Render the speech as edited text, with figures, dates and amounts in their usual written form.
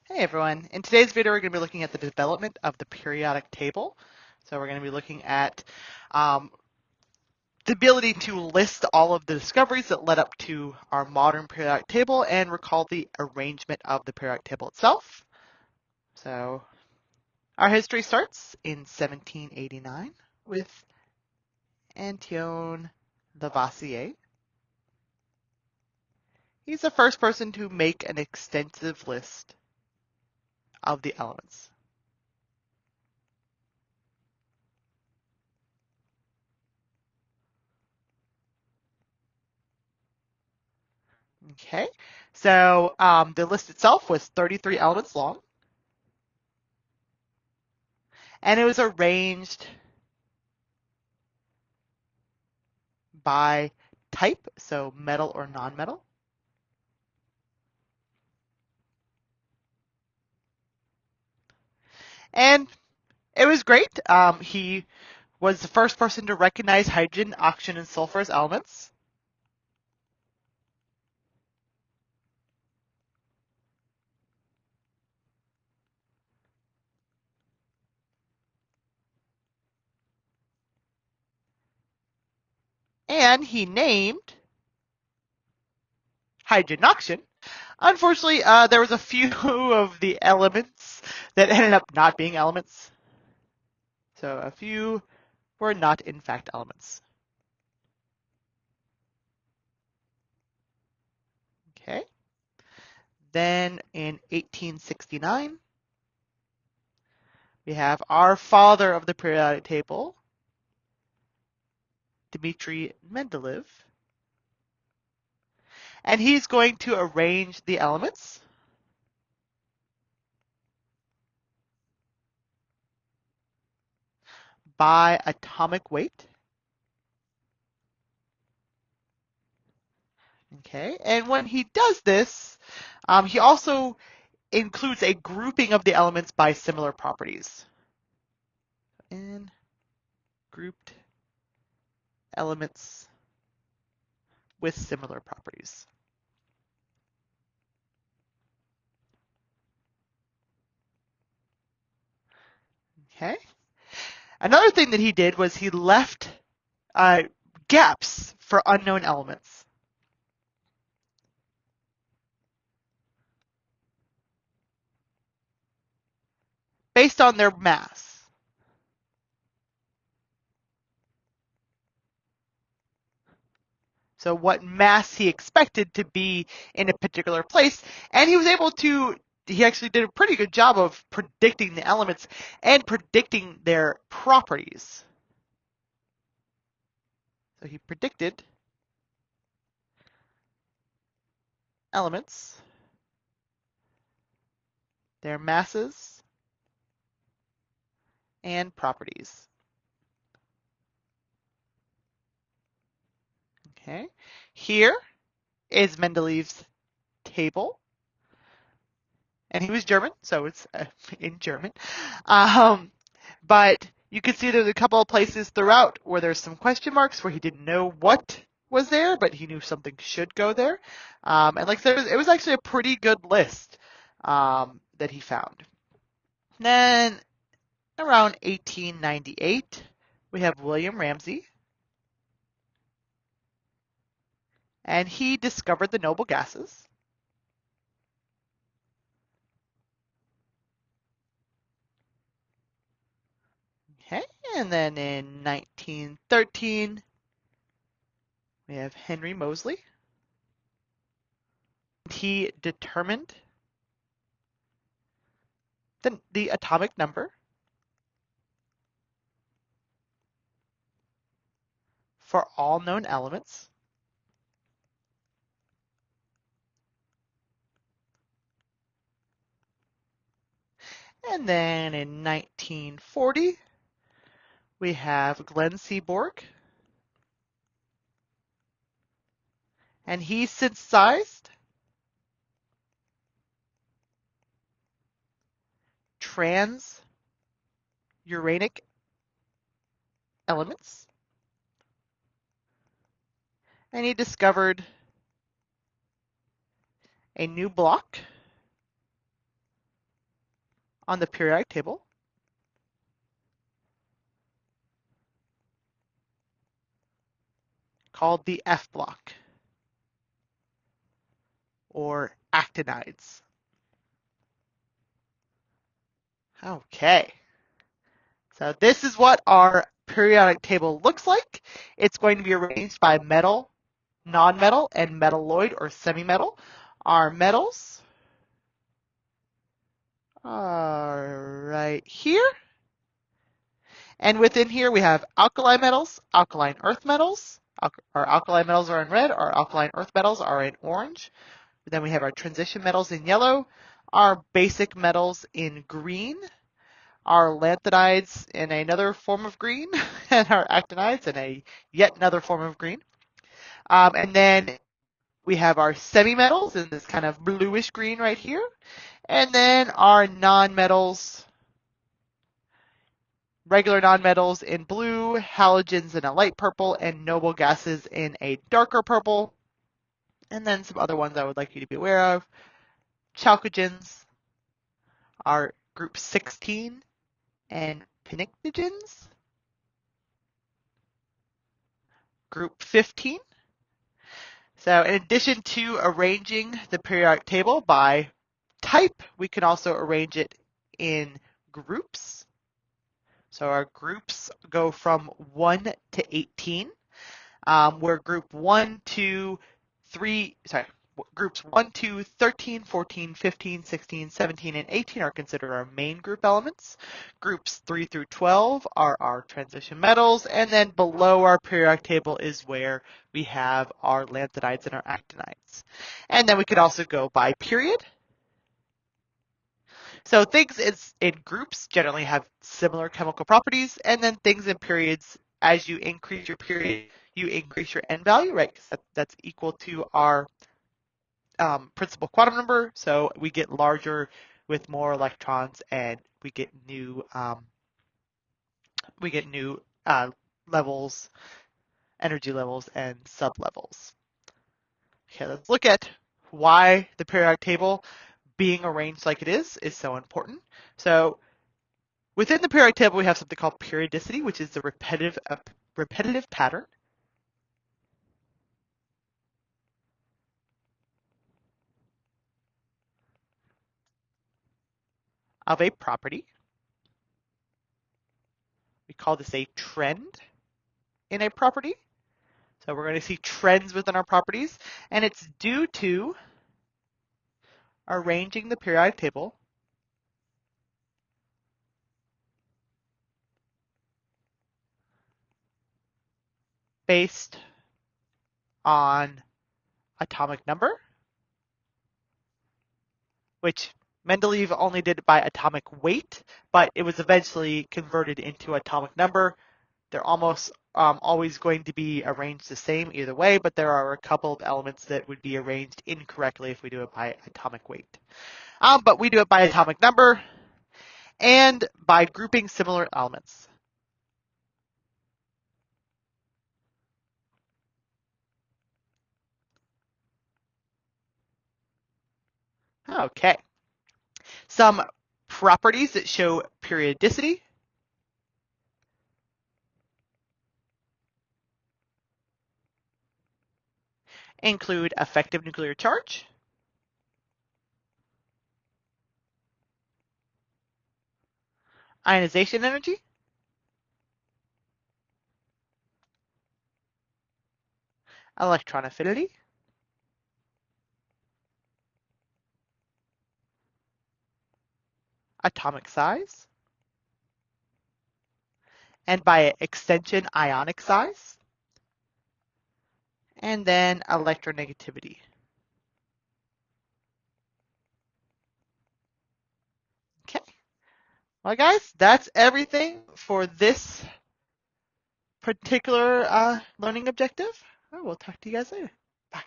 Hey everyone, in today's video we're going to be looking at the development of the periodic table. So we're going to be looking at um, the ability to list all of the discoveries that led up to our modern periodic table and recall the arrangement of the periodic table itself. So our history starts in 1789 with Antoine Lavoisier. He's the first person to make an extensive list of the elements. Okay, so the list itself was 33 elements long, and it was arranged by type, so metal or non-metal. And it was great. He was the first person to recognize hydrogen, oxygen, and sulfur as elements. And he named hydrogen and oxygen. Unfortunately, there was a few of the elements that ended up not being elements. So a few were not in fact elements. Okay. Then in 1869, we have our father of the periodic table, Dmitry Mendeleev, and he's going to arrange the elements by atomic weight. Okay, and when he does this, he also includes a grouping of the elements by similar properties. And grouped elements with similar properties. Okay. Another thing that he did was he left gaps for unknown elements. Based on their mass. So what mass he expected to be in a particular place, and he was able to, he actually did a pretty good job of predicting the elements and predicting their properties. So he predicted elements, their masses, and properties. Okay, here is Mendeleev's table, and he was German, so it's in German. But you can see there's a couple of places throughout where there's some question marks where he didn't know what was there, but he knew something should go there. And like I said, it was actually a pretty good list that he found. Then around 1898, we have William Ramsay, and he discovered the noble gases. Okay, and then in 1913, we have Henry Moseley. He determined the atomic number for all known elements. And then in 1940, we have Glenn Seaborg, and he synthesized transuranic elements, and he discovered a new block on the periodic table called the F block, or actinides. Okay, so this is what our periodic table looks like. It's going to be arranged by metal, non-metal, and metalloid or semi-metal. Our metals are right here. And within here we have alkali metals, alkaline earth metals. Our alkali metals are in red, our alkaline earth metals are in orange. Then we have our transition metals in yellow, our basic metals in green, our lanthanides in another form of green, and our actinides in a yet another form of green. And then we have our semi-metals in this kind of bluish green right here. And then our non-metals, regular nonmetals in blue, halogens in a light purple, and noble gases in a darker purple. And then some other ones I would like you to be aware of. Chalcogens are group 16, and pnictogens, group 15. So in addition to arranging the periodic table by type, we can also arrange it in groups. So our groups go from 1 to 18, where groups 1, 2, 13, 14, 15, 16, 17, and 18 are considered our main group elements. Groups 3 through 12 are our transition metals, and then below our periodic table is where we have our lanthanides and our actinides. And then we could also go by period. So things in groups generally have similar chemical properties, and then things in periods, as you increase your period, you increase your N value, right? Because that's equal to our principal quantum number. So we get larger with more electrons, and we get new levels, energy levels, and sublevels. Okay, let's look at why the periodic table being arranged like it is so important. So within the periodic table, we have something called periodicity, which is the repetitive pattern of a property. We call this a trend in a property. So we're going to see trends within our properties, and it's due to arranging the periodic table based on atomic number, which Mendeleev only did it by atomic weight, but it was eventually converted into atomic number. They're almost always going to be arranged the same either way, but there are a couple of elements that would be arranged incorrectly if we do it by atomic weight. But we do it by atomic number and by grouping similar elements. Okay. Some properties that show periodicity include effective nuclear charge, ionization energy, electron affinity, atomic size, and by extension, ionic size, and then electronegativity. Okay. Well, guys, that's everything for this particular learning objective. We'll talk to you guys later. Bye.